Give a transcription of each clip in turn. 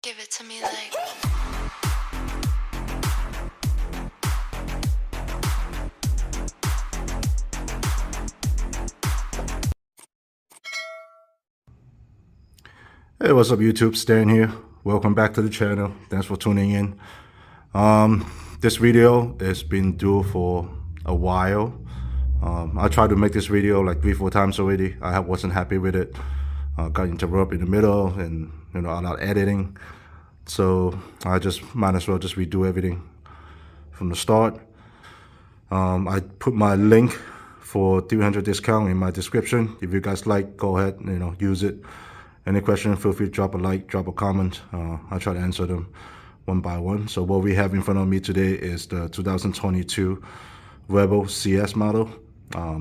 Give it to me like. Hey, what's up YouTube? Stan here. Welcome back to the channel. Thanks for tuning in. This video has been due for a while. I tried to make this video like 3-4 times already. I wasn't happy with it. Got interrupted in the middle and a lot of editing. So I just might as well just redo everything from the start. I put my link for 300 discount in my description. If you guys like, go ahead, use it. Any question, feel free to drop a like, drop a comment. I'll try to answer them one by one. So what we have in front of me today is the 2022 Rebel CS model.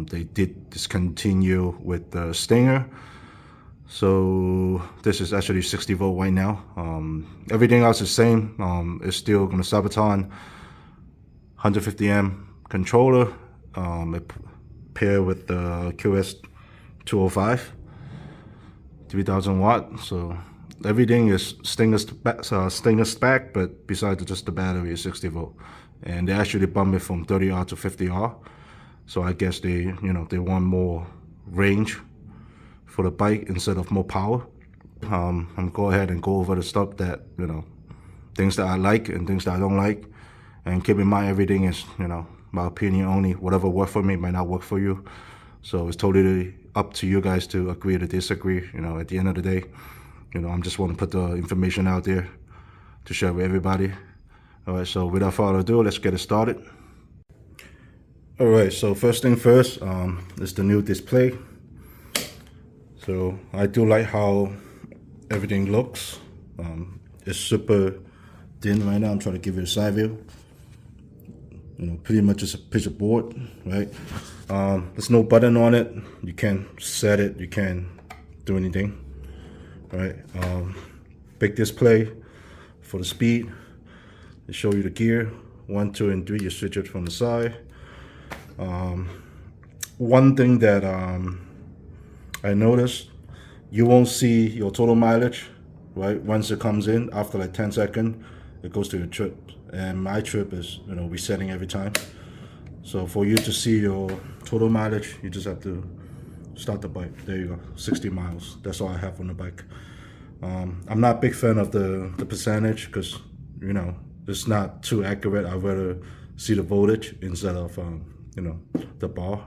They did discontinue with the Stinger. So this is actually 60 volt right now. Everything else is the same. It's still going to Sabaton 150 amp controller. It paired with the QS 205. 3000 watt, so everything is Stinger spec, but besides just the battery is 60 volt, and they actually bumped it from 30R to 50R. So I guess they want more range for the bike instead of more power. I'm gonna go ahead and go over the stuff that things that I like and things that I don't like, and keep in mind everything is my opinion only. Whatever works for me might not work for you. So it's totally up to you guys to agree to disagree. At the end of the day, I'm just want to put the information out there to share with everybody. All right, so without further ado, let's get it started. All right, so first thing first, is the new display. So I do like how everything looks. It's super thin right now. I'm trying to give you a side view. Pretty much just a picture board, right? There's no button on it. You can't set it. You can't do anything, right? Big display for the speed. They show you the gear, 1, 2, and 3. You switch it from the side. One thing that I noticed, you won't see your total mileage, right? Once it comes in, after like 10 seconds, it goes to your trip. And my trip is resetting every time. So for you to see your total mileage, you just have to start the bike. There you go, 60 miles. That's all I have on the bike. I'm not a big fan of the percentage because it's not too accurate. I'd rather see the voltage instead of the bar.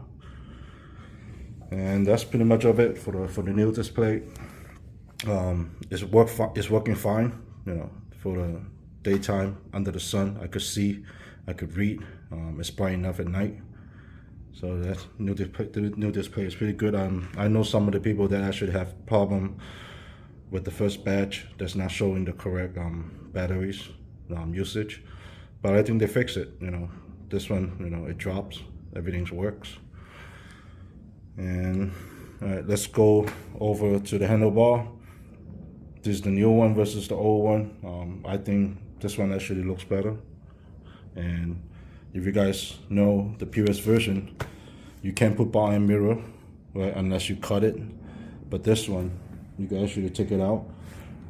And that's pretty much of it for the new display. It's working fine. For the daytime under the sun, I could see, I could read. It's bright enough at night. So that new display is pretty good. I know some of the people that actually have problem with the first batch that's not showing the correct batteries usage, but I think they fix it. This one, it drops, everything works. And all right, let's go over to the handlebar. This is the new one versus the old one. I think this one actually looks better. And if you guys know the previous version, you can't put bar and mirror, right, unless you cut it. But this one, you can actually take it out.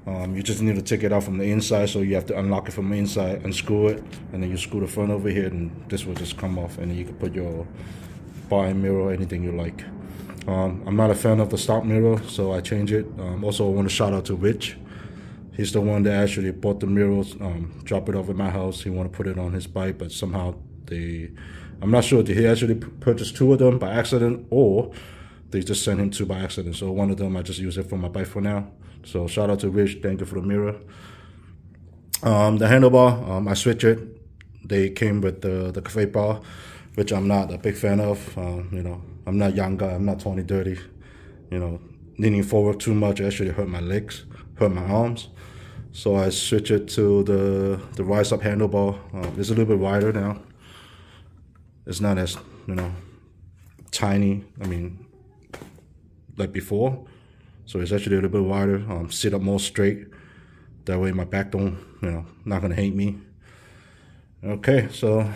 You just need to take it out from the inside, so you have to unlock it from the inside, unscrew it, and then you screw the front over here, and this will just come off, and then you can put your bar and mirror, anything you like. I'm not a fan of the stock mirror, so I change it. Also, I want to shout out to Rich. He's the one that actually bought the mirrors, dropped it off at my house. He wanted to put it on his bike, but somehow I'm not sure, did he actually purchase 2 of them by accident, or they just sent him 2 by accident. So one of them, I just use it for my bike for now. So shout out to Rich, thank you for the mirror. The handlebar, I switch it. They came with the cafe bar, which I'm not a big fan of. I'm not young guy, I'm not 20, 30. Leaning forward too much actually hurt my legs, hurt my arms. So I switch it to the rise up handlebar. It's a little bit wider now. It's not as tiny, like before. So it's actually a little bit wider. Sit up more straight. That way my back don't, not gonna hate me. Okay, so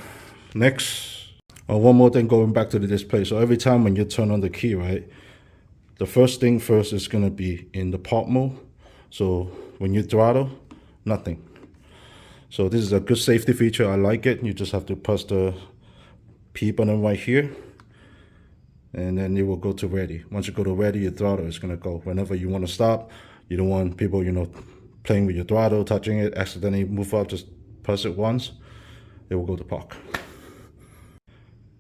next, one more thing going back to the display. So every time when you turn on the key, right, the first thing first is gonna be in the park mode. So when you throttle, nothing. So this is a good safety feature. I like it. You just have to press the P button right here, and then it will go to ready. Once you go to ready, your throttle is gonna go. Whenever you want to stop, you don't want people, playing with your throttle, touching it, accidentally move up, just press it once, it will go to park.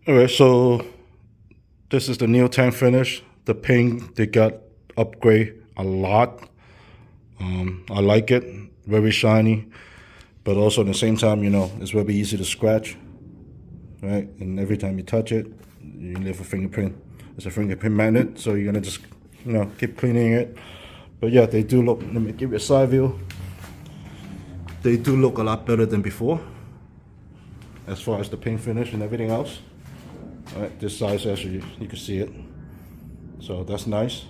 Alright, so this is the new tank finish. The paint, they got upgrade a lot. I like it, very shiny, but also at the same time, it's very easy to scratch, right? And every time you touch it, you leave a fingerprint. It's a fingerprint magnet, so you're gonna just, keep cleaning it. But yeah, they do look, let me give you a side view. They do look a lot better than before, as far as the paint finish and everything else. All right, this size actually, you can see it. So that's nice.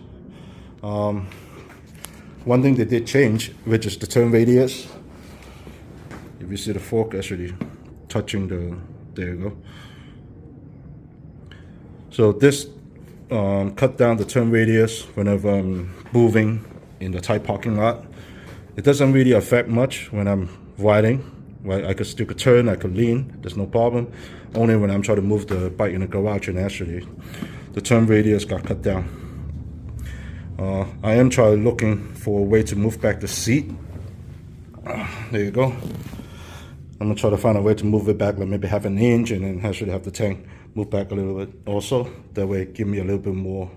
One thing they did change, which is the turn radius. If you see the fork actually touching there you go. So this cut down the turn radius whenever I'm moving in the tight parking lot. It doesn't really affect much when I'm riding, right? I could still turn, I could lean, there's no problem. Only when I'm trying to move the bike in the garage, and actually the turn radius got cut down. I am looking for a way to move back the seat. There you go. I'm gonna try to find a way to move it back, like maybe half an inch, and then actually have the tank move back a little bit also. That way give me a little bit more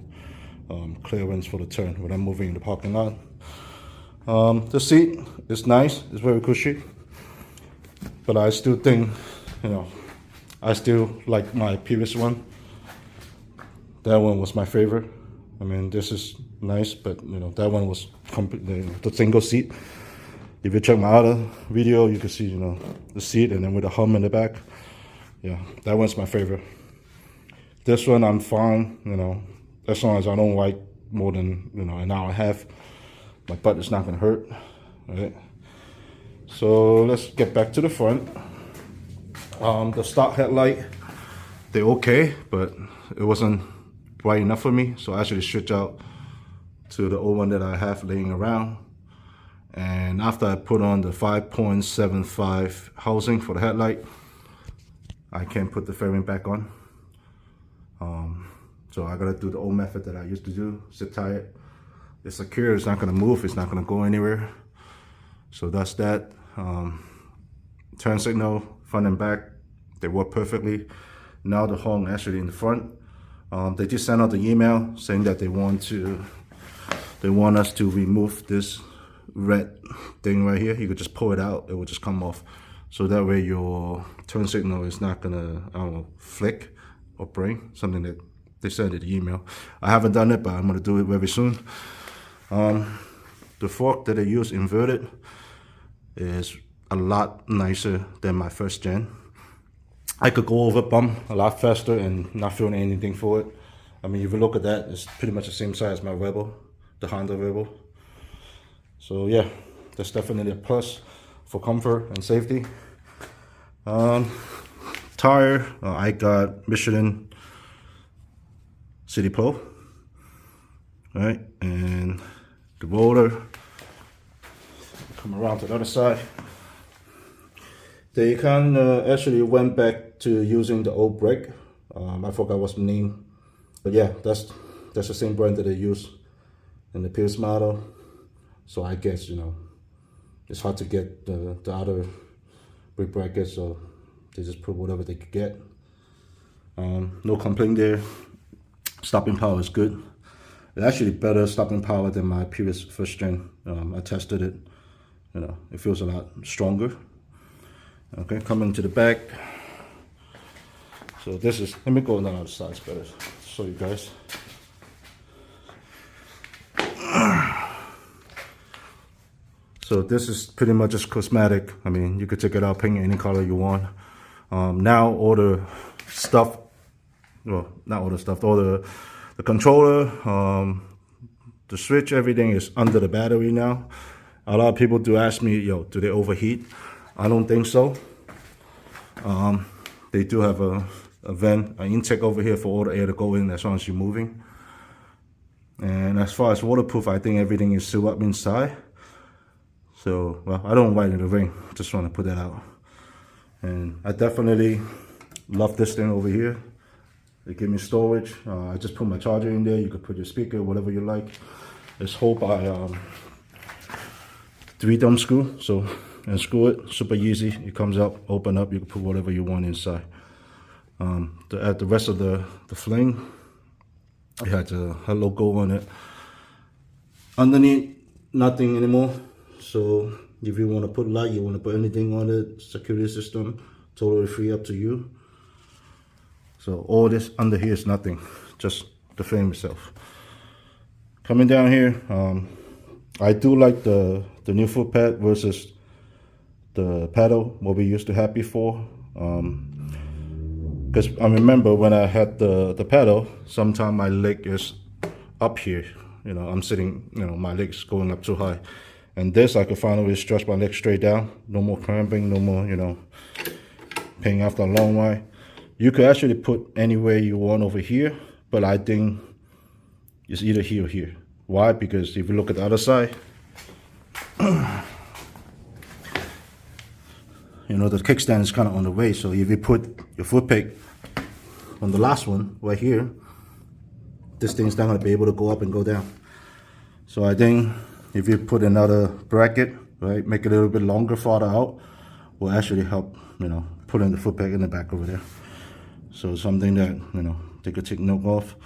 clearance for the turn when I'm moving in the parking lot. The seat is nice, it's very cushy, but I still think, I still like my previous one. That one was my favorite. I mean, this is nice, but that one was completely the single seat. If you check my other video, you can see, the seat, and then with the hum in the back. Yeah, that one's my favorite. This one I'm fine, as long as I don't ride more than, an hour and a half. My butt is not gonna hurt, right? So let's get back to the front. The stock headlight, they're okay, but it wasn't bright enough for me, so I actually switched out to the old one that I have laying around. And after I put on the 5.75 housing for the headlight, I can't put the fairing back on. So I gotta do the old method that I used to do, zip tie it. It's secure, it's not gonna move, it's not gonna go anywhere. So that's that. Turn signal, front and back, they work perfectly. Now the horn actually in the front. They just sent out the email saying that they want us to remove this red thing right here. You could just pull it out, it will just come off. So that way your turn signal is not gonna, flick or break, something that they sent in the email. I haven't done it, but I'm gonna do it very soon. The fork that I use inverted is a lot nicer than my first gen. I could go over bump a lot faster and not feel anything for it. I mean, if you look at that, it's pretty much the same size as my Rebel, the Honda Rebel. So yeah, that's definitely a plus for comfort and safety. Tire, I got Michelin City Pro, right? And the roller, come around to the other side. They actually went back to using the old brake. I forgot what's the name, but yeah, that's the same brand that they use in the previous model. So I guess it's hard to get the other brake brackets, so they just put whatever they could get. No complaint there. Stopping power is good. It's actually better stopping power than my previous first gen. I tested it. It feels a lot stronger. Okay, coming to the back. So this is, let me go on the other side better, show you guys. So this is pretty much just cosmetic. I mean, you could take it out, paint it any color you want. Now all the stuff, well, not all the stuff, all the controller, the switch, everything is under the battery now. A lot of people do ask me, do they overheat? I don't think so. They do have a vent, an intake over here for all the air to go in as long as you're moving. And as far as waterproof, I think everything is sealed up inside. So, well, I don't ride in the rain. Just want to put that out. And I definitely love this thing over here. It gives me storage. I just put my charger in there. You could put your speaker, whatever you like. It's held by 3-thumb screw. So, and screw it, super easy. It comes up, open up. You can put whatever you want inside. At the rest of the fling, it had a logo on it. Underneath, nothing anymore. So if you want to put light, you want to put anything on it, security system, totally free, up to you. So all this under here is nothing, just the frame itself. Coming down here, I do like the new foot pad versus the pedal, what we used to have before. Because I remember when I had the pedal, sometimes my leg is up here. You know, I'm sitting, you know, my leg's going up too high. And this, I could finally stretch my leg straight down. No more cramping, no more, you know, pain after a long while. You could actually put anywhere you want over here, but I think it's either here or here. Why? Because if you look at the other side, you know, the kickstand is kind of on the way. So if you put your foot peg on the last one right here, this thing's not going to be able to go up and go down. So I think if you put another bracket, right, make it a little bit longer, farther out, will actually help, you know, putting the foot peg in the back over there. So something that, you know, they could take note of.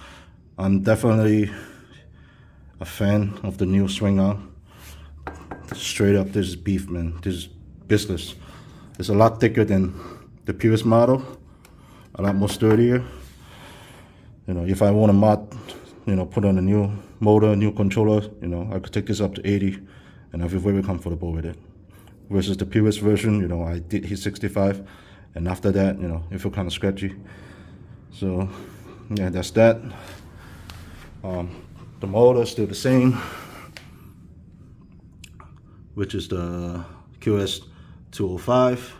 I'm definitely a fan of the new swing arm. Straight up, this is beef, man. This is business. It's a lot thicker than the previous model, a lot more sturdier. You know, if I want to mod, you know, put on a new motor, new controller, you know, I could take this up to 80 and I feel very comfortable with it. Versus the previous version, you know, I did hit 65 and after that, you know, it felt kind of scratchy. So, yeah, that's that. The motor is still the same, which is the QS 205.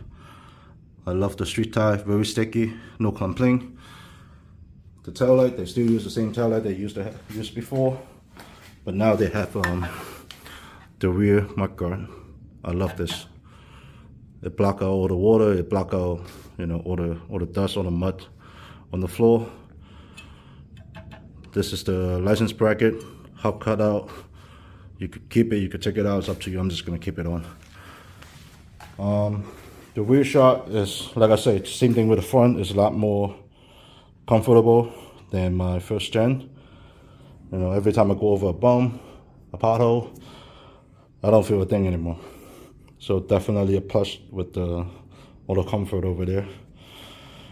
I love the street tire, very sticky, no complaint. The tail light, they still use the same tail light they used before, but now they have the rear mud guard. I love this. It block out all the water. It block out, you know, all the dust, all the mud on the floor. This is the license bracket, Huck cutout. You could keep it, you could take it out. It's up to you. I'm just gonna keep it on. The rear shot is, like I said, same thing with the front. It's a lot more comfortable than my first gen. You know, every time I go over a bump, a pothole, I don't feel a thing anymore. So definitely a plus with all the comfort over there.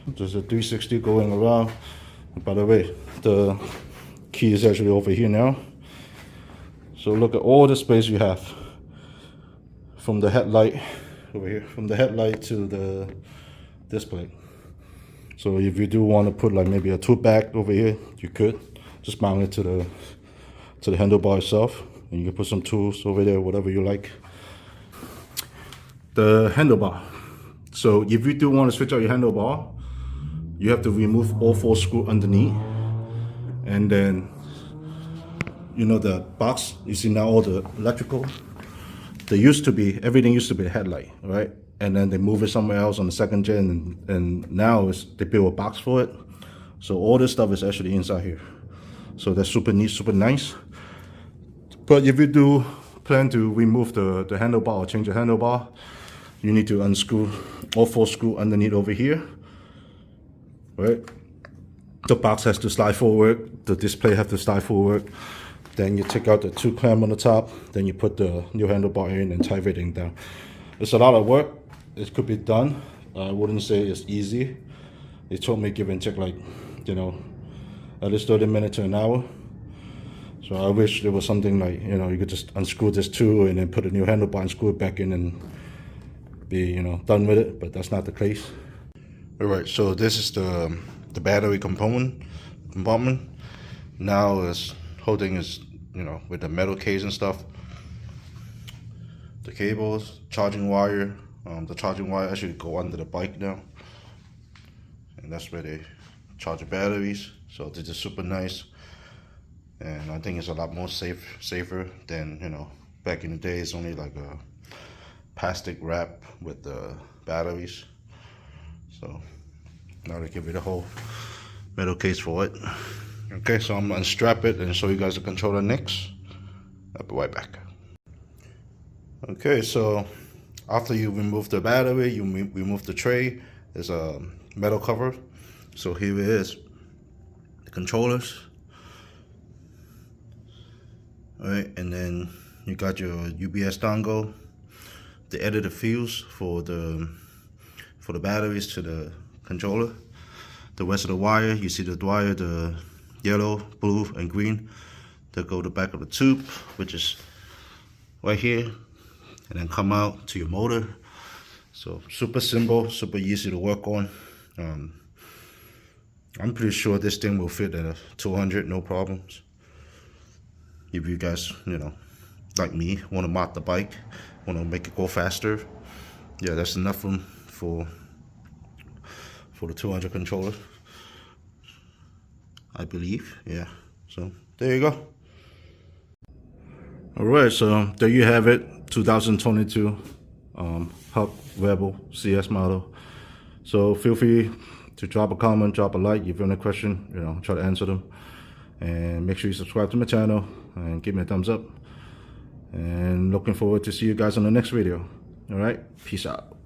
There's a 360 going around. By the way, the key is actually over here now. So look at all the space you have from the headlight over here, from the headlight to the display. So if you do want to put like maybe a tool bag over here, you could just mount it to the handlebar itself, and you can put some tools over there, whatever you like. The handlebar. So if you do want to switch out your handlebar, you have to remove all 4 screws underneath, and then, you know, the box, you see now all the electrical, everything used to be a headlight, right? And then they move it somewhere else on the second gen, and now they build a box for it. So all this stuff is actually inside here. So that's super neat, super nice. But if you do plan to remove the handlebar or change the handlebar, you need to unscrew all 4 screws underneath over here, right? The box has to slide forward, the display has to slide forward. Then you take out the 2 clamps on the top, then you put the new handlebar in and tie everything down. It's a lot of work. It could be done. I wouldn't say it's easy. They told me give and take, like, you know, at least 30 minutes to an hour. So I wish there was something like, you know, you could just unscrew this too and then put a new handlebar and screw it back in and be, you know, done with it, but that's not the case. All right, so this is the battery compartment. Now is holding is, you know, with the metal case and stuff. The cables, charging wire. The charging wire actually go under the bike now, and that's where they charge the batteries. So this is super nice, and I think it's a lot more safer than, you know, back in the day. It's only like plastic wrap with the batteries. So now they give you the whole metal case for it. Okay, so I'm gonna unstrap it and show you guys the controller next. I'll be right back. Okay, so after you remove the battery, you remove the tray. There's a metal cover. So here it is, the controllers. All right, and then you got your UPS dongle, the edited fuse for the batteries to the controller. The rest of the wire, you see the wire, the yellow, blue, and green, that go to the back of the tube, which is right here, and then come out to your motor. So super simple, super easy to work on. I'm pretty sure this thing will fit in a 200, no problems. If you guys, like me, want to mod the bike, want to make it go faster, yeah, that's enough room for the 200 controller, I believe. Yeah, so there you go. All right, so there you have it, 2022 Huck Rebel CS model. So feel free to drop a comment, drop a like. If you have any question, try to answer them. And make sure you subscribe to my channel and give me a thumbs up. And looking forward to see you guys on the next video. All right, peace out.